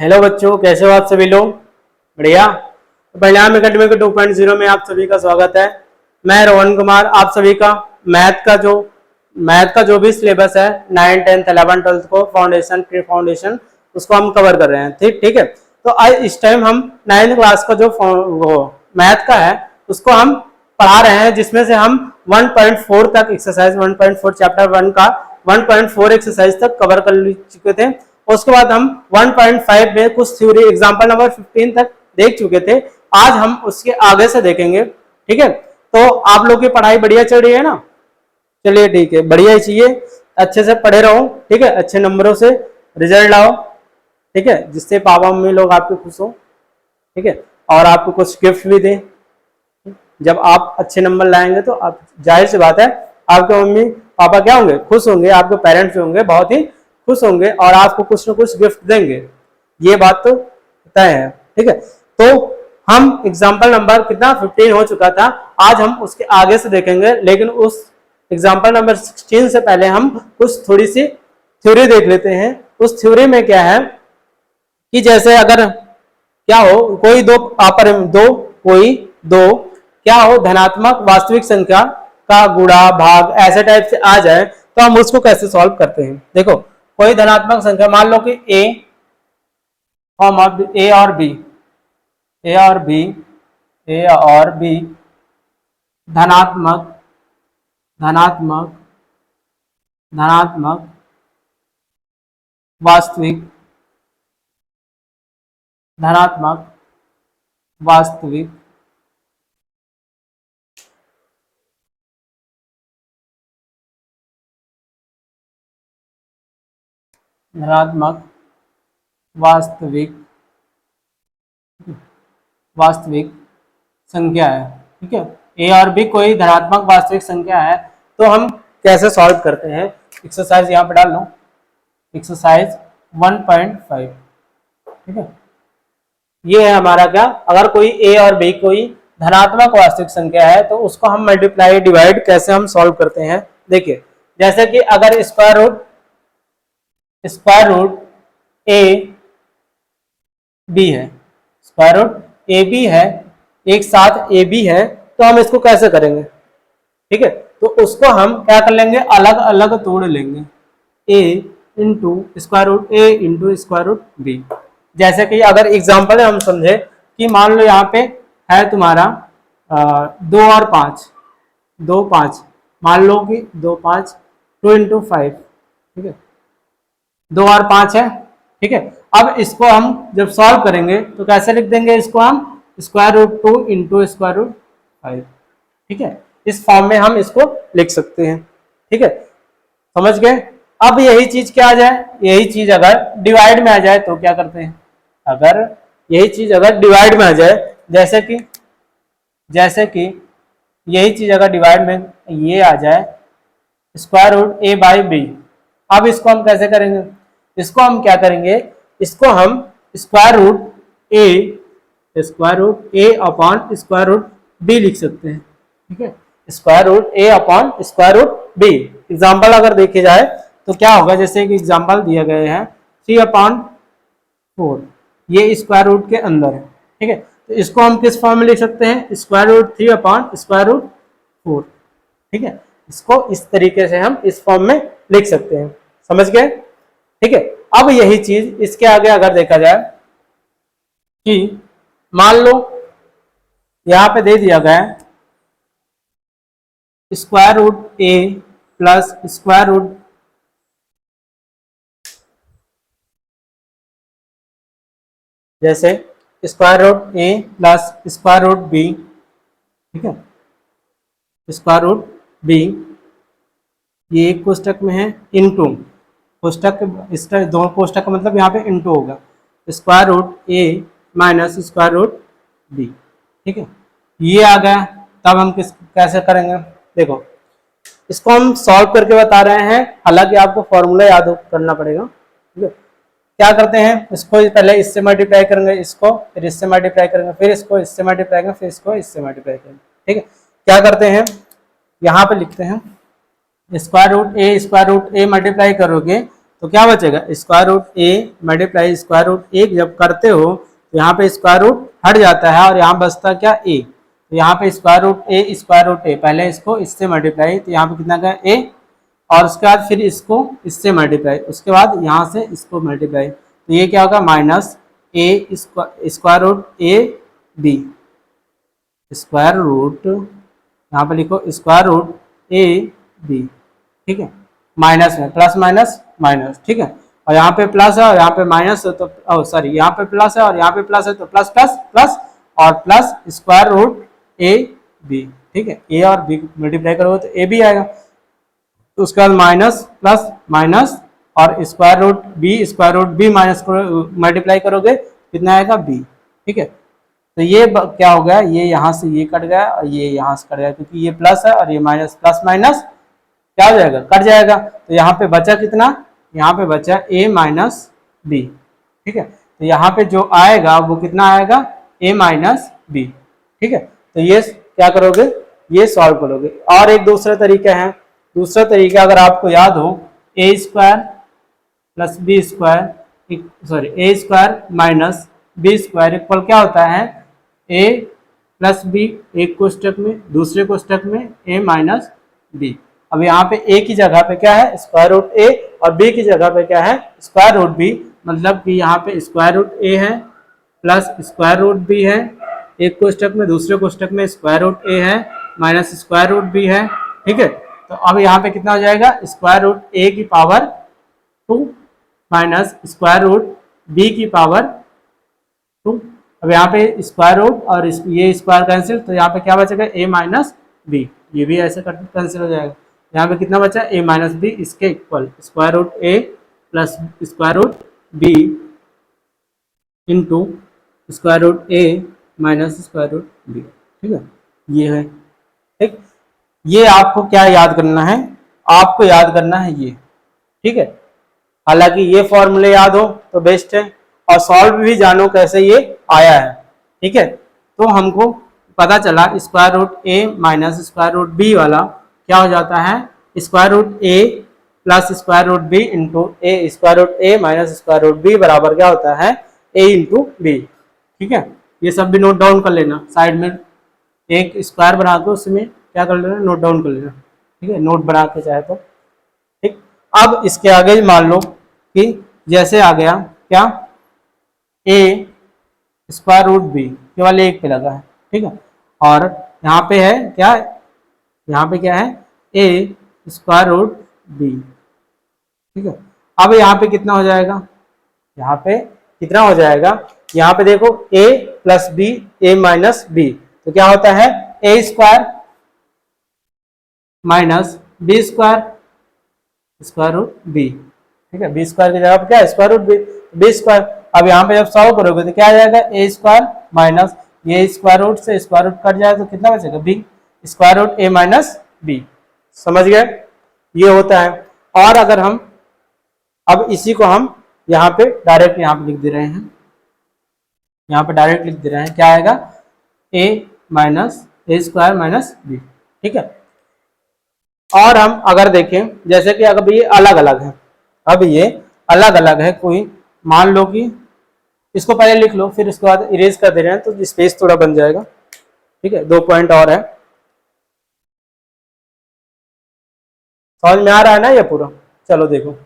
Hello बच्चों, कैसे हो आप सभी लोग? बढ़िया। तो परिणाम एकेडमी के 2.0 में आप सभी का स्वागत है। मैं रोहन कुमार आप सभी का मैथ का जो भी सिलेबस है 9, 10th, 11th, 12th को फाउंडेशन, प्री फाउंडेशन, उसको हम कवर कर रहे हैं। ठीक है। तो आज इस टाइम हम 9th क्लास का जो मैथ का है उसको हम पढ़ा रहे हैं, जिसमें से हम 1.4 तक एक्सरसाइज 1.4 चैप्टर 1 का 1.4 एक्सरसाइज तक कवर कर चुके थे। उसके बाद हम 1.5 में कुछ थ्योरी एग्जांपल नंबर 15 तक देख चुके थे। आज हम उसके आगे से देखेंगे। ठीक है। तो आप लोग की पढ़ाई बढ़िया चल रही है ना? चलिए ठीक है, बढ़िया ही चाहिए। अच्छे से पढ़े रहो। ठीक है, अच्छे नंबरों से रिजल्ट लाओ। ठीक है, जिससे पापा मम्मी लोग आपके खुश हो। ठीक है, और आपको कुछ गिफ्ट भी दें। जब आप अच्छे नंबर लाएंगे तो आप, जाहिर सी बात है, आपके मम्मी पापा क्या होंगे? खुश होंगे। आपके पेरेंट्स होंगे बहुत ही खुश होंगे और आपको कुछ ना कुछ गिफ्ट देंगे। ये बात तो तय है। ठीक है। तो हम एग्जाम्पल नंबर कितना 15 हो चुका था, आज हम उसके आगे से देखेंगे। लेकिन उस एग्जाम्पल नंबर 16 से पहले हम कुछ थोड़ी सी थ्योरी देख लेते हैं। उस थ्योरी में क्या है कि जैसे अगर क्या हो, कोई दो क्या हो, धनात्मक वास्तविक संख्या का गुणा भाग ऐसे टाइप से आ जाए तो हम उसको कैसे सॉल्व करते हैं। देखो, कोई धनात्मक संख्या मान लो कि ए और बी धनात्मक धनात्मक धनात्मक वास्तविक धनात्मक वास्तविक धनात्मक वास्तविक वास्तविक संख्या है। ठीक है, ए और बी कोई धनात्मक वास्तविक संख्या है तो हम कैसे सॉल्व करते हैं। एक्सरसाइज यहाँ पे डाल लो, एक्सरसाइज 1.5। ठीक है, ये है हमारा क्या, अगर कोई ए और बी कोई धनात्मक वास्तविक संख्या है तो उसको हम मल्टीप्लाई डिवाइड कैसे हम सॉल्व करते हैं। देखिए, जैसे कि अगर स्क्वायर रूट ए बी है, स्क्वायर रूट ए बी है, एक साथ ए बी है, तो हम इसको कैसे करेंगे? ठीक है, तो उसको हम क्या कर लेंगे, अलग अलग तोड़ लेंगे। ए इंटू स्क्वायर रूट ए इंटू स्क्वायर रूट बी। जैसे कि अगर एग्जाम्पल हम समझे कि मान लो यहाँ पे है तुम्हारा 2 और 5, 2 5, मान लो कि 2 5, 2 इंटू 5। ठीक है, 2 और 5 है। ठीक है, अब इसको हम जब सॉल्व करेंगे तो कैसे लिख देंगे इसको हम, square root 2 into square root 5। ठीक है, इस फॉर्म में हम इसको लिख सकते हैं। ठीक है, समझ गए? अब यही चीज क्या आ जाए, यही चीज अगर डिवाइड में आ जाए तो क्या करते हैं? अगर यही चीज अगर डिवाइड में आ जाए, जैसे कि यही चीज अगर डिवाइड में ये आ जाए, square root A by B. अब इसको हम कैसे करेंगे? इसको हम क्या करेंगे, इसको हम square root A upon square root B लिख सकते हैं। ठीक है, square root A upon square root B. Example अगर देखे जाए तो क्या होगा, जैसे कि एग्जाम्पल दिया गया है 3/4, ये स्क्वायर रूट के अंदर है। ठीक है, तो इसको हम किस फॉर्म में लिख सकते हैं, square root 3 upon square root 4। ठीक है, इसको इस तरीके से हम इस फॉर्म में लिख सकते हैं। समझ गए? ठीक है, अब यही चीज इसके आगे अगर देखा जाए कि मान लो यहां पे दे दिया गया है square root A plus square root जैसे square root A plus square root B. ठीक है, स्क्वायर रूट बी ये एक कोष्टक में है, इनटू कोष्टक, इसका दो कोष्टक का मतलब यहाँ पे इनटू होगा स्क्वायर रूट ए माइनस स्क्वायर रूट बी। ठीक है, ये आ गया। तब हम कैसे करेंगे? देखो, इसको हम सॉल्व करके बता रहे हैं, हालांकि आपको फॉर्मूला याद करना पड़ेगा। ठीक है, क्या करते हैं, इसको पहले इससे मल्टीप्लाई करेंगे, इसको फिर इससे मल्टीप्लाई करेंगे, फिर इसको इससे मल्टीप्लाई करेंगे, फिर इसको इससे मल्टीप्लाई करेंगे। ठीक है, क्या करते हैं, यहाँ पे लिखते हैं स्क्वायर रूट ए मल्टीप्लाई करोगे तो क्या बचेगा, square root A multiply square root ए जब करते हो तो यहाँ पे स्क्वायर रूट हट जाता है और यहाँ बचता क्या ए, तो यहाँ पे स्क्वायर रूट ए पहले इसको इससे मल्टीप्लाई, तो यहाँ पे कितना का ए, और उसके बाद फिर इसको इससे मल्टीप्लाई, उसके बाद यहाँ से इसको मल्टीप्लाई, तो ये क्या होगा minus A square root A B, square root यहाँ पे लिखो स्क्वायर रूट ए बी, ठीक है, माइनस में प्लस माइनस माइनस, ठीक है, और यहाँ पे प्लस है और यहाँ पे माइनस है तो सॉरी यहाँ पे प्लस है और यहाँ पे प्लस है तो प्लस प्लस प्लस और plus square root A B, ठीक है, ए और बी मल्टीप्लाई करोगे तो ए बी आएगा, तो उसके बाद माइनस प्लस माइनस और square root B minus multiply करोगे कितना आएगा बी, ठीक है, तो ये क्या हो गया, ये यहाँ से ये कट गया और ये यहाँ से कट गया, क्योंकि ये प्लस है और ये माइनस, प्लस माइनस क्या हो जाएगा, कट जाएगा, तो यहाँ पे बचा कितना, यहाँ पे बचा a माइनस बी, ठीक है, तो यहाँ पे जो आएगा वो कितना आएगा a माइनस बी, ठीक है, तो ये क्या करोगे, ये सॉल्व करोगे। और एक दूसरा तरीका है, दूसरा तरीका अगर आपको याद हो, a square plus B square sorry A square minus B square equal क्या होता है, a प्लस बी एक कोष्टक में, दूसरे कोष्टक में a माइनस बी। अब यहाँ पे a की जगह पे क्या है स्क्वायर रूट a और b की जगह पे क्या है स्क्वायर रूट b, मतलब कि यहाँ पे स्क्वायर रूट a है प्लस स्क्वायर रूट b है एक कोष्टक में, दूसरे कोष्टक में स्क्वायर रूट a है माइनस स्क्वायर रूट b है, ठीक है, तो अब यहाँ पे कितना हो जाएगा स्क्वायर रूट a की power 2 minus square root b की पावर 2। अब यहाँ पे स्क्वायर रूट और ये स्क्वायर कैंसिल, तो यहाँ पे क्या बचेगा a माइनस बी, ये भी ऐसे कैंसिल हो जाएगा, यहाँ पे कितना बचा a माइनस बी, इसके equal square root a plus square root b into square root a minus square root b, ठीक है, ये है, ठीक, ये आपको क्या याद करना है, आपको याद करना है ये, ठीक है, हालांकि ये फॉर्मूले याद हो तो बेस्ट है और सॉल्व भी जानो कैसे ये आया है, ठीक है, तो हमको पता चला square root a minus square root b वाला क्या हो जाता है square root a plus square root b into A square root a minus square root b बराबर क्या होता है a इंटू बी, ठीक है, ये सब भी नोट डाउन कर लेना, साइड में एक स्क्वायर बना के उसमें क्या कर लेना नोट डाउन कर लेना, ठीक है, नोट बना के चाहे तो, ठीक। अब इसके आगे मान लो कि जैसे आ गया क्या a स्क्वायर रूट b केवल एक पे लगा है, ठीक है, और यहाँ पे है क्या, यहाँ पे क्या है a स्क्वायर रूट b, ठीक है, अब यहाँ पे कितना हो जाएगा, यहाँ पे कितना हो जाएगा, यहाँ पे देखो a plus B a minus B, तो क्या होता है a square minus B square square root B, ठीक है, बी स्क्वायर की जगह पे क्या है स्क्वायर रूट बी स्क्वायर। अब यहाँ पे जब सॉल्व करोगे तो क्या आ जाएगा a स्क्वायर माइनस ये स्क्वायर रूट से स्क्वायर रूट कट जाए तो कितना बचेगा b square root a minus B, समझ गए, ये होता है। और अगर हम अब इसी को हम यहाँ पे डायरेक्ट यहाँ पे लिख दे रहे हैं, यहाँ पे डायरेक्ट लिख दे रहे हैं, क्या आएगा a minus A square minus B, ठीक है। और हम अगर देखें जैसे कि अगर ये अलग अलग है, अब ये अलग अलग है, कोई मान लो कि इसको पहले लिख लो फिर उसके बाद इरेज कर दे रहे हैं तो स्पेस थोड़ा बन जाएगा, ठीक है, 2 पॉइंट और है, समझ में आ रहा है ना ये पूरा, चलो देखो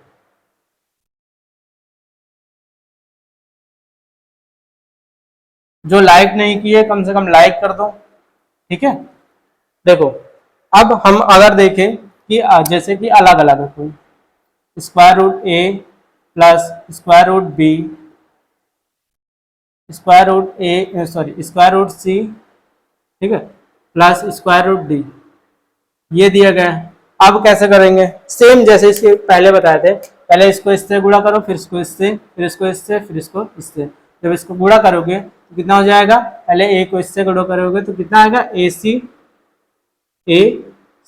जो लाइक नहीं किए कम से कम लाइक कर दो, ठीक है। देखो अब हम अगर देखें कि जैसे कि अलग अलग है, कोई square root a plus square root b square root a sorry square root c, ठीक है, प्लस स्क्वायर रूट d, ये दिया गया है। अब कैसे करेंगे, सेम जैसे इसके पहले बताए थे, पहले इसको इससे गुणा करो फिर इसको इससे फिर इसको इससे फिर इसको इससे, जब इसको गुणा करोगे तो कितना हो जाएगा, पहले a को इससे गुणा करोगे तो कितना आएगा ए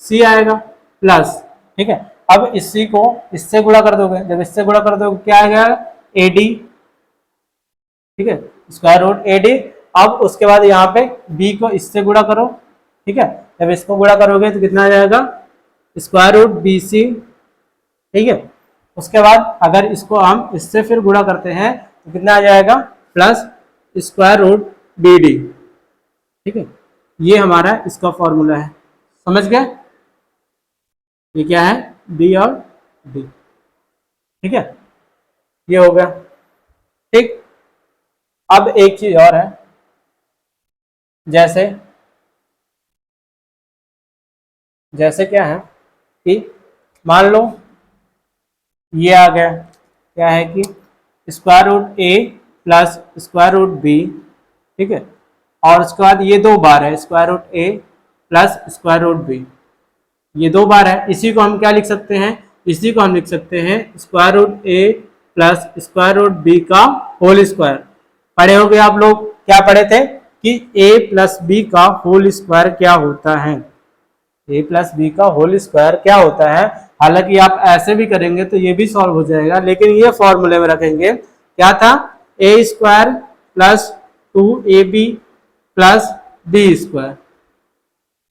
सी आएगा प्लस, ठीक है, अब इसी को इससे गुणा कर दोगे, जब इससे गुणा कर दोगे क्या आएगा ए डी, ठीक है, स्क्वायर रूट ए डी। अब उसके बाद यहाँ पे b को इससे गुणा करो, ठीक है, जब इसको गुणा करोगे तो कितना आ जाएगा स्क्वायर रूट बी सी, ठीक है, उसके बाद अगर इसको हम इससे फिर गुणा करते हैं तो कितना आ जाएगा, plus square root B D. ठीक है, ये हमारा इसका फॉर्मूला है, समझ गए? ये क्या है, बी और डी। ठीक है, ये हो गया। ठीक, अब एक चीज और है, जैसे जैसे क्या है कि मान लो ये आ गया, क्या है कि square root A plus square root B. ठीक है, और उसके बाद ये 2 बार है square root A plus square root B, ये 2 बार है। इसी को हम क्या लिख सकते हैं, इसी को हम लिख सकते हैं square root A plus square root B का होल स्क्वायर। पढ़े होंगे आप लोग, क्या पढ़े थे कि ए प्लस बी का होल स्क्वायर क्या होता है, ए प्लस बी का होल स्क्वायर क्या होता है। हालांकि आप ऐसे भी करेंगे तो ये भी सॉल्व हो जाएगा, लेकिन ये फॉर्मूले में रखेंगे, क्या था, A square plus 2ab plus B square.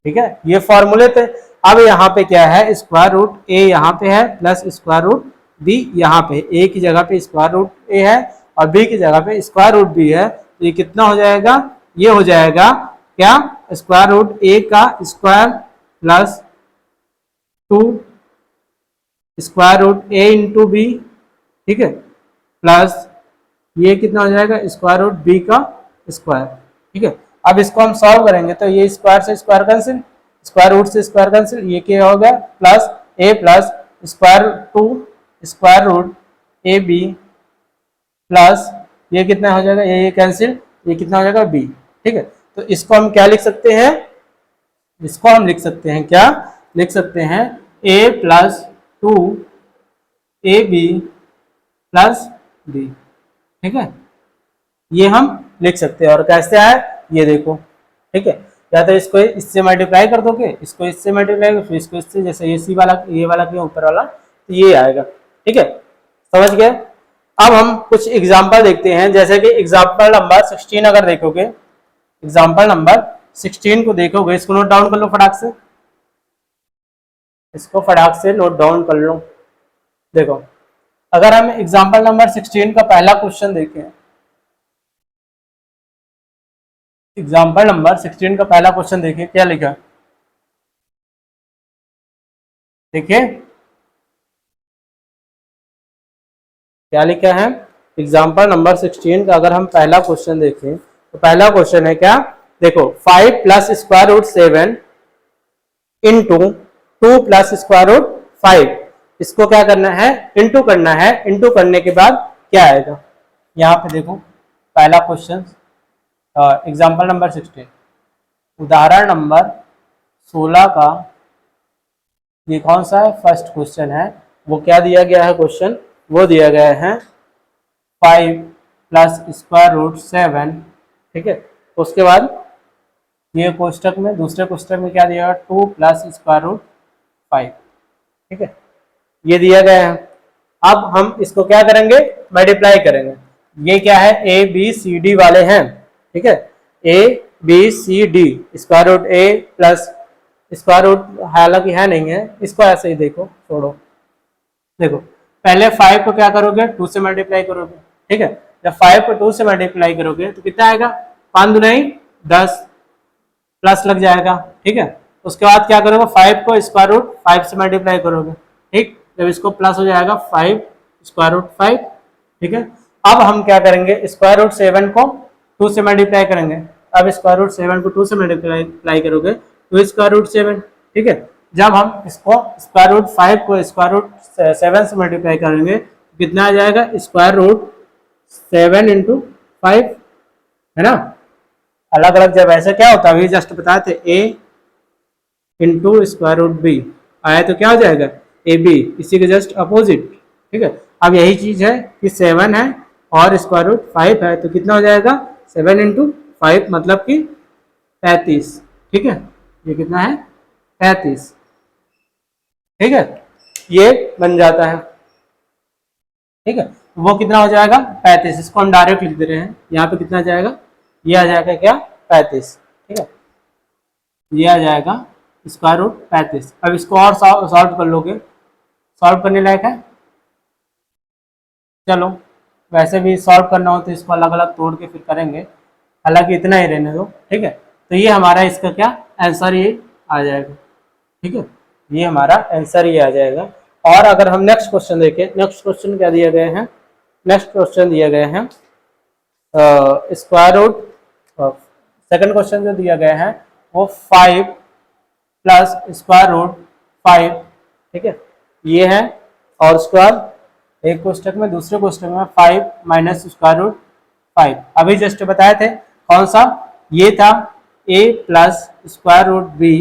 ठीक है, ये फॉर्मूले थे। अब यहाँ पे क्या है, स्क्वायर रूट ए यहाँ पे है प्लस स्क्वायर रूट बी यहाँ पे, ए की जगह पे स्क्वायर रूट ए है और बी की जगह पे स्क्वायर रूट बी है, तो ये कितना हो जाएगा, ये हो जाएगा क्या, स्क्वायर रूट ए का स्क्वायर प्लस 2 स्क्वायर रूट ए इंटू बी। ठीक है, प्लस ये कितना हो जाएगा, स्क्वायर रूट बी का स्क्वायर। ठीक है, अब इसको हम सॉल्व करेंगे तो ये स्क्वायर से स्क्वायर कैंसिल, स्क्वायर रूट से स्क्वायर कैंसिल, ये क्या हो गया, plus A plus square 2 square root A B plus ये कितना हो जाएगा, ये कैंसिल, ये कितना हो जाएगा बी। ठीक है, तो इसको हम क्या लिख सकते हैं, इसको हम लिख सकते हैं, क्या लिख सकते हैं, a plus 2ab plus b। ठीक है, ये हम लिख सकते हैं। और कैसे आए ये देखो। ठीक है, या तो इसको इससे मल्टीप्लाई कर दोगे, इसको इससे मल्टीप्लाई फिर इसको इससे, जैसे ये सी वाला ये वाला किया ऊपर वाला, तो ये आएगा। ठीक है, समझ गए? अब हम कुछ एग्जांपल देखते हैं, जैसे कि एग्जांपल नंबर 16 अगर देखोगे, एग्जांपल नंबर 16 को देखोगे, इसको नोट डाउन कर लो फटाक से, इसको फटाक से नोट डाउन कर लो। देखो, अगर हम एग्जांपल नंबर 16 का पहला क्वेश्चन देखें, एग्जाम्पल नंबर 16 का पहला क्वेश्चन देखिए, क्या लिखा, देखिए क्या लिखा है। एग्जाम्पल नंबर 16 का अगर हम पहला क्वेश्चन देखें तो पहला क्वेश्चन है क्या, देखो 5 plus square root 7 into 2 plus square root 5, इसको क्या करना है, इंटू करना है। इंटू करने के बाद क्या आएगा, यहाँ पे देखो पहला क्वेश्चन, एग्जाम्पल नंबर 16, उदाहरण नंबर 16 का ये कौन सा है, फर्स्ट क्वेश्चन है। वो क्या दिया गया है क्वेश्चन, वो दिया गया है 5 प्लस स्क्वायर रूट 7। ठीक है, उसके बाद ये कोष्टक में, दूसरे कोष्टक में क्या दिया, 2 प्लस स्क्वायर रूट 5। ठीक है, ये दिया गया है। अब हम इसको क्या करेंगे, मल्टीप्लाई करेंगे। ये क्या है, ए बी सी डी वाले हैं। ठीक है, A B C D, square root A plus square root हालांकि है नहीं है, इसको ऐसे ही देखो, छोड़ो। देखो पहले 5 को क्या करोगे, 2 से मल्टीप्लाई करोगे। ठीक है, जब 5 को 2 से मल्टीप्लाई करोगे तो कितना आएगा, 5 दूनी 10 प्लस लग जाएगा। ठीक है, उसके बाद क्या करोगे, 5 को स्क्वायर रूट 5 से मल्टीप्लाई करोगे। ठीक, जब इसको प्लस हो जाएगा 5 स्क्वायर रूट 5। ठीक है, अब हम क्या करेंगे, स्क्वायर रूट 7 को 2 से मल्टीप्लाई करेंगे। अब स्क्वायर रूट 7 को 2 से मल्टीप्लाई करोगे तो स्क्वायर रूट 7। ठीक है, जब हम इसको स्क्वायर रूट 5 को स्क्वायर रूट 7 से मल्टीप्लाई करेंगे तो कितना आ जाएगा, स्क्वायर रूट 7 इंटू 5, है ना। अलग अलग जब ऐसे क्या होता है, अभी जस्ट बताए थे, a into square root B आया तो क्या हो जाएगा, ए बी, इसी के जस्ट अपोजिट। ठीक है, अब यही चीज है कि 7 है और स्क्वायर रूट 5 है, तो कितना हो जाएगा, 7 इंटू 5 मतलब कि 35। ठीक है, ये कितना है, 35। ठीक है, ये बन जाता है। ठीक है, वो कितना हो जाएगा, 35। इसको हम डायरेक्ट लिख दे रहे हैं, यहाँ पे कितना आ जाएगा, ये आ जाएगा क्या, 35। ठीक है, ये आ जाएगा स्क्वायर रूट 35। अब इसको और सॉल्व कर लोगे, सॉल्व करने लायक है। चलो वैसे भी सॉल्व करना हो तो इसको अलग अलग तोड़ के फिर करेंगे, हालांकि इतना ही रहने दो, ठीक है। तो ये हमारा इसका क्या आंसर ये आ जाएगा, ठीक है, ये हमारा आंसर ये आ जाएगा। और अगर हम नेक्स्ट क्वेश्चन देखें, नेक्स्ट क्वेश्चन क्या दिए गए हैं, नेक्स्ट क्वेश्चन दिए गए हैं स्क्वायर रूट, सेकंड क्वेश्चन जो दिया गया है वो 5 प्लस स्क्वायर रूट 5, ठीक है, ये है। और स्क्वायर एक कोष्टक में, दूसरे कोष्टक में 5 माइनस स्क्वायर रूट 5। अभी जस्ट बताए थे कौन सा, ये था a plus square root B,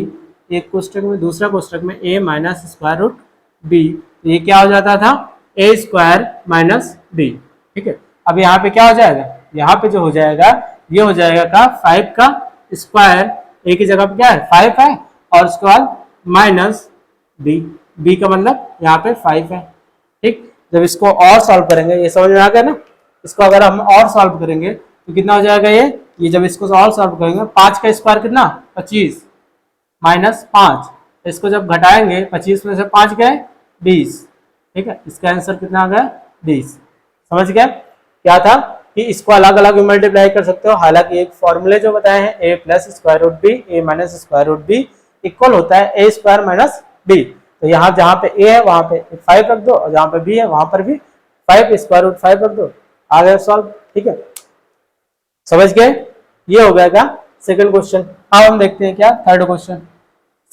एक कोष्टक में, दूसरा कोष्टक में a minus square root B, ये क्या हो जाता था a स्क्वायर माइनस बी, ठीक है। अब यहाँ पे क्या हो जाएगा, यहाँ पे जो हो जाएगा ये हो जाएगा का 5 का स्क्वायर, a की जगह पे क्या है 5 है, और उसके बाद माइनस b का मतलब यहाँ पे 5 है, ठीक। जब इसको और सॉल्व करेंगे, ये समझ में आ गया ना, इसको अगर हम और सॉल्व करेंगे तो कितना हो जाएगा ये जब इसको और सॉल्व करेंगे 5 का स्क्वायर कितना 25 माइनस 5, इसको जब घटाएंगे 25 में से 5 गए 20, ठीक है, इसका आंसर कितना आ गया 20। समझ गया क्या था कि इसको अलग अलग मल्टीप्लाई कर सकते हो, हालांकि एक फॉर्मूले जो बताए हैं a plus square root B A minus square root B equal होता है a स्क्वायर माइनस बी। तो यहाँ जहाँ पे a है वहां पे 5 रख दो, और जहाँ पे b है वहां पर भी 5 स्क्वायर रूट 5 रख दो, आ गया सॉल्व, ठीक है। समझ गए, ये हो गया सेकंड क्वेश्चन। अब हम देखते हैं क्या थर्ड क्वेश्चन,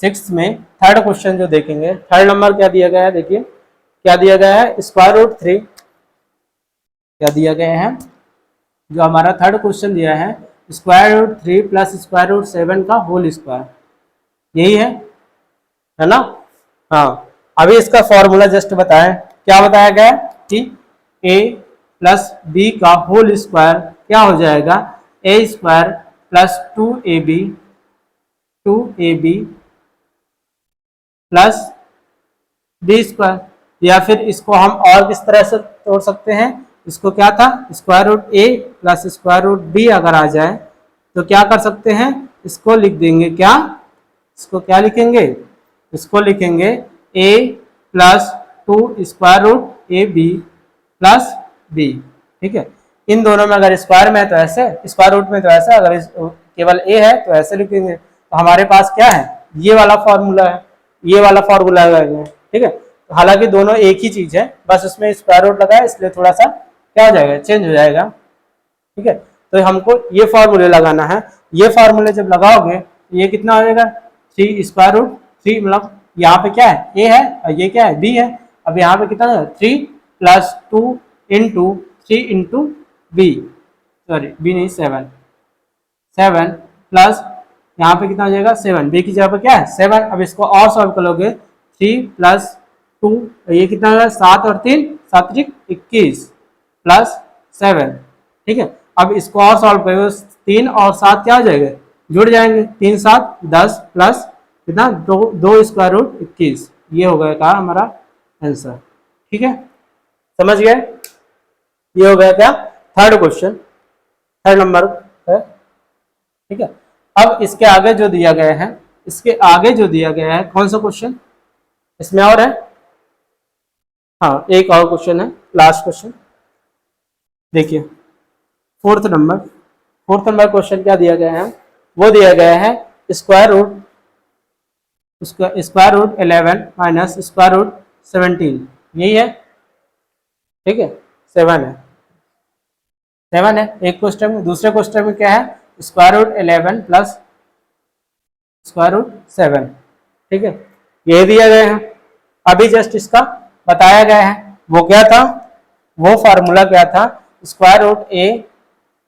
6 में थर्ड क्वेश्चन जो देखेंगे, थर्ड नंबर क्या दिया गया है, देखिए क्या दिया गया है स्क्वायर रूट 3, क्या दिया गया है, जो हमारा थर्ड क्वेश्चन दिया है square root 3 plus square root 7 का होल स्क्वायर, यही है ना। हाँ, अभी इसका फॉर्मूला जस्ट बताएं, क्या बताया गया कि a प्लस बी का होल स्क्वायर क्या हो जाएगा a square plus 2ab plus B square, या फिर इसको हम और किस तरह से तोड़ सकते हैं, इसको क्या था square root a plus square root B अगर आ जाए तो क्या कर सकते हैं, इसको लिख देंगे क्या, इसको क्या लिखेंगे, इसको लिखेंगे a plus 2 square root A B plus B, ठीक है। इन दोनों में अगर स्क्वायर में है तो ऐसे, स्क्वायर रूट में तो ऐसा, अगर केवल a है तो ऐसे लिखेंगे। तो हमारे पास क्या है ये वाला फॉर्मूला है, ये वाला फॉर्मूला है, ठीक है। हालांकि दोनों एक ही चीज है, बस उसमें स्क्वायर रूट लगा है इसलिए थोड़ा सा क्या हो जाएगा चेंज हो जाएगा, ठीक है। तो हमको ये फॉर्मूले लगाना है, ये फॉर्मूले जब लगाओगे ये कितना हो जाएगा 3 स्क्वायर रूट 3, मतलब यहाँ पे क्या है a है और ये क्या है b है। अब यहाँ पे कितना 3 plus 2 into 3 into B, sorry B नहीं 7 प्लस यहाँ पे कितना हो जाएगा 7, बी की जगह पे क्या है 7। अब इसको और सॉल्व कर लोगे 3 प्लस 2, ये कितना होगा 7 और 3 7 21 प्लस 7, ठीक है। अब इसको और सॉल्व करोगे 3 और 7 क्या हो जाएगा जुड़ जाएंगे, 3 7 10 प्लस कितना 2 स्क्वायर रूट 21, ये हो गया क्या हमारा आंसर, ठीक है। समझ गए, ये हो गया क्या थर्ड क्वेश्चन, थर्ड नंबर है, ठीक है। अब इसके आगे जो दिया गया है, इसके आगे जो दिया गया है कौन सा क्वेश्चन इसमें और है, हाँ एक और क्वेश्चन है लास्ट क्वेश्चन, देखिए फोर्थ नंबर क्वेश्चन क्या दिया गया है, वो दिया गया है square root 11 minus square root 17, यही है, ठीक है 7 है एक क्वेश्चन में। दूसरे क्वेश्चन में क्या है square root 11 plus square root 7, ठीक है, ये दिया गया है। अभी जस्ट इसका बताया गया है, वो क्या था, वो फार्मूला क्या था स्क्वायर रूट ए,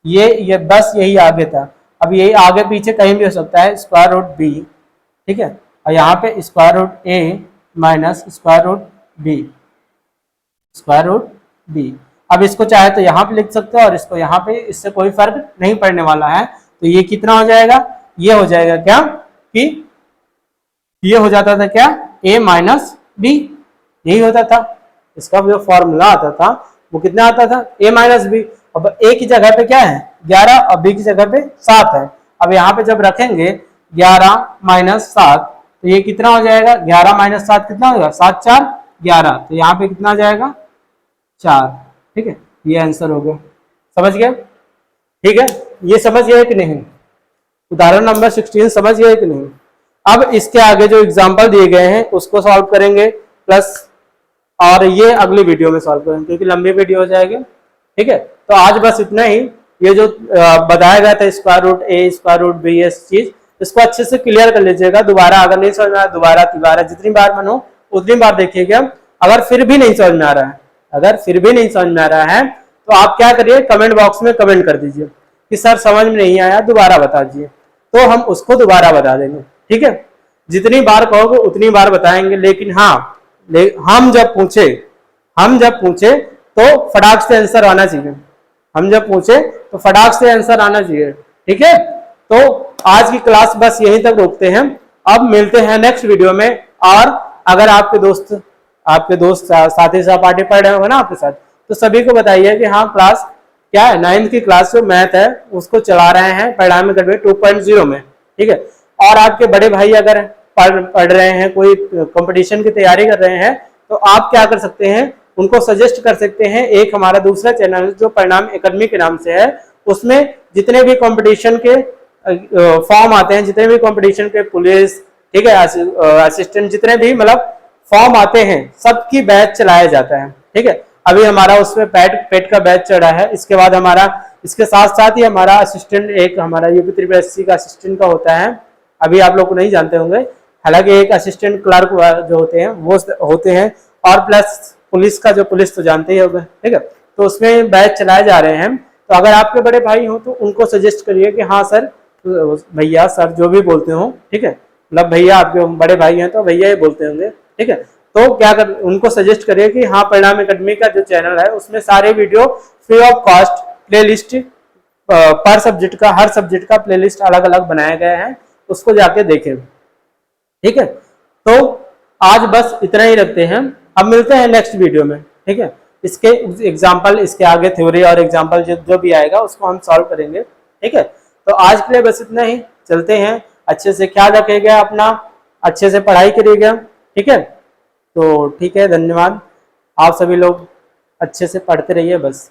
ये बस यही आगे था, अब यही आगे पीछे कहीं भी हो सकता है स्क्वायर रूट बी, ठीक है, और यहाँ पे स्क्वायर रूट ए माइनस स्क्वायर रूट बी, अब इसको चाहे तो यहाँ पे लिख सकते हो और इसको यहाँ पे, इससे कोई फर्क नहीं पड़ने वाला है। तो ये कितना हो जाएगा, ये हो जाएगा क्या कि ये हो जाता था क्या a माइनस बी, यही होता था इसका जो फॉर्मूला आता था, वो कितना आता था a माइनस बी। अब a की जगह पे क्या है 11 और b की जगह पे 7 है। अब यहाँ पे जब रखेंगे 11 माइनस 7 तो ये कितना हो जाएगा, 11 माइनस 7 कितना होगा 7 4 11, तो यहाँ पे कितना आ जाएगा 4, ठीक है, ये आंसर हो गया। समझ गया? ठीक है, ये समझ गया कि नहीं? उदाहरण नंबर 16 समझ गया कि नहीं? अब इसके आगे जो एग्जाम्पल दिए गए हैं उसको सॉल्व करेंगे प्लस, और ये अगली वीडियो में सॉल्व करेंगे क्योंकि लंबी वीडियो हो जाएगी। ठीक है, तो आज बस इतना ही। ये जो बताया गया था स्क्वायर रूट ए स्क्वायर रूट बी, ये चीज इसको अच्छे से क्लियर कर लीजिएगा। दोबारा अगर नहीं समझ में आया, दोबारा तिबारा जितनी बार मन हो उतनी बार देखिएगा। अगर फिर भी नहीं समझ में आ रहा है, अगर फिर भी नहीं समझ में आ रहा है तो आप क्या करिए, कमेंट बॉक्स में कमेंट कर दीजिए कि सर समझ में नहीं आया, दोबारा बता दीजिए, तो हम उसको दोबारा बता देंगे। ठीक है, जितनी बार कहोगे उतनी बार बताएंगे, लेकिन हाँ हम जब पूछे तो फटाक से आंसर आना चाहिए। हम जब पूछे तो फटाक से आंसर आना चाहिए। ठीक है, तो आज की क्लास बस यहीं तक रोकते हैं। अब मिलते हैं नेक्स्ट वीडियो में। और अगर आपके दोस्त साथी सहपाठी पढ़ रहे होंगे ना आपके साथ, तो सभी को बताइए कि हाँ क्लास क्या है, 9th की क्लास जो मैथ है उसको चला रहे हैं परिणाम अकेडमी 2.0 में। ठीक है, और आपके बड़े भाई अगर पढ़ रहे हैं, कोई कंपटीशन की तैयारी कर रहे हैं, तो आप क्या कर सकते हैं, उनको सजेस्ट कर सकते हैं। एक हमारा दूसरा चैनल जो परिणाम एकेडमी के नाम से है, उसमें जितने भी कंपटीशन के फॉर्म आते हैं, जितने भी कंपटीशन के पुलिस, ठीक है, असिस्टेंट, जितने भी मतलब फॉर्म आते हैं, सबकी बैच चलाया जाता है। ठीक है, अभी हमारा उसमें पेट का बैच चढ़ा है। इसके बाद हमारा इसके साथ साथ ही हमारा असिस्टेंट, एक हमारा यूपी ट्रिपल एससी का असिस्टेंट का होता है, अभी आप लोग को नहीं जानते होंगे, हालांकि एक असिस्टेंट क्लर्क जो होते हैं वो होते हैं, और प्लस पुलिस का जो पुलिस तो जानते ही होंगे। ठीक है, तो उसमें बैच चलाए जा रहे हैं। तो अगर आपके बड़े भाई हो तो उनको सजेस्ट करिए कि हाँ सर, भैया, सर जो भी बोलते हो, ठीक है, मतलब भैया आपके बड़े भाई हैं तो भैया ही बोलते होंगे। ठीक है, तो क्या कर, उनको सजेस्ट करिए कि हाँ परिणाम एकेडमी का जो चैनल है उसमें सारे video free of cost playlist पर सब्जेक्ट का, हर सब्जेक्ट का प्लेलिस्ट अलग अलग बनाया गया है, उसको जाके देखें। ठीक है, तो आज बस इतना ही रखते हैं। अब मिलते हैं नेक्स्ट वीडियो में। ठीक है, इसके एग्जाम्पल, इसके आगे थ्योरी और एग्जाम्पल जो भी आएगा उसको हम सॉल्व करेंगे। ठीक है, तो आज के लिए बस इतना ही, चलते हैं। अच्छे से ख्याल रखिएगा अपना, अच्छे से पढ़ाई करिएगा। ठीक है, तो ठीक है, धन्यवाद। आप सभी लोग अच्छे से पढ़ते रहिए बस।